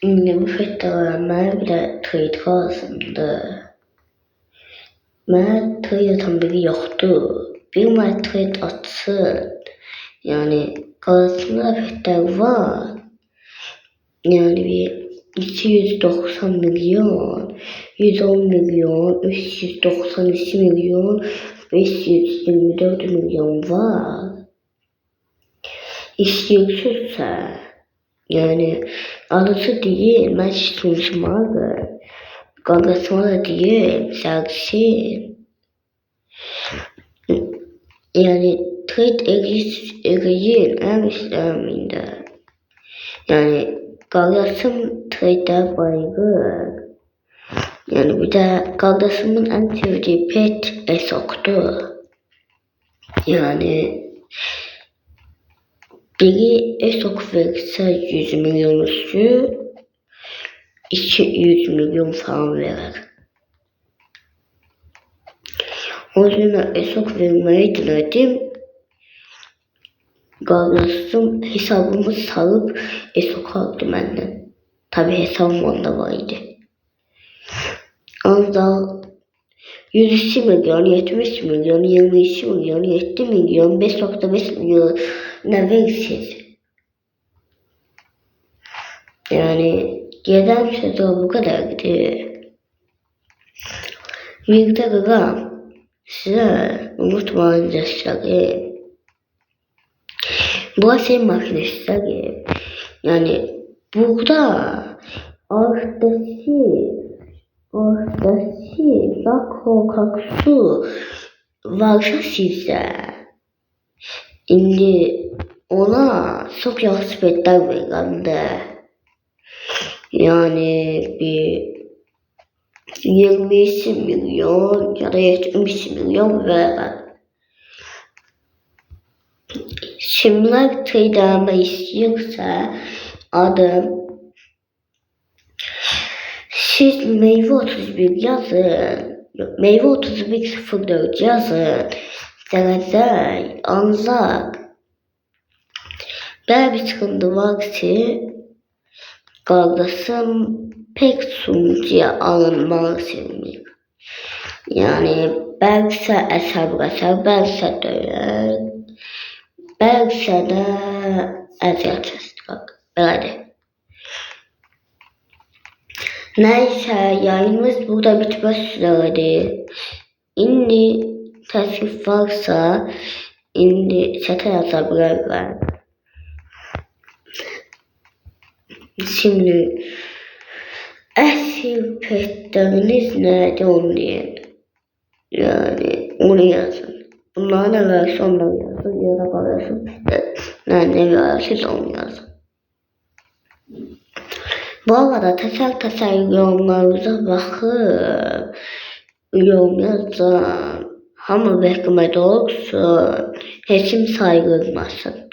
Bu fetdə mənə bir də trade lazımdır. Mənə trade atan biri yoxdur. Bir mənə trade atsın. Yani qarşısında fetlər var. Yani bir 290 milyon, 110 milyon, 392 milyon, 524 milyon var. İstiyorsa yani alıcı değil, ben sunuşmalı. Gagasına da değil, sersin. Yani trade eriyin en işleminde. Yani gagasım trade'e bayılır. Yani bir de gagasımın en sevdiği pet Esok'tu. Yani biri Esok verirse 100 milyon üstü, 200 milyon falan verir. O yüzden Esok vermeyi diledim. Kardeşim hesabımı sarıp Esok aldı benden. Tabi hesabım onda vardı. Ancak 102 milyon, 70 milyon, 22 milyon, 7 milyon, 5.5 milyon ne versiz. Yani gelen sezon bu kadardı. Bir de gıram size unutmayın dersleri. Bu şey makinesi. Yani burada arkadaşı Zako Kaksu varsa size şimdi ona çok yaxşı petler verirəm də. Yani bir 22 milyon ya da 70 milyon verirəm. Şimdiler trade istiyorsa adım siz meyve 31 yazın. Meyve 3104 yazın. Derece ancak böyle bir sıkıntı var ki kardeşim pek sunucuya alınmalı sevmiyor. Yani belki eser, belki döner, belki de eziyet bak böyle. Neyse yayınımız burada bitmek üzere. Şimdi teklif varsa şimdi çete yazabilirler. Şimdi eski petleriniz nerede onu diyin. Yani onu yazın. Bunlar ne varsa onları yazın ya da kalıyorsun ne varsa onu yazın. Bu arada teker yorumlarınıza bakıp yorum yazın. Hamı beklemede olsun. Hiç saygı olmasın.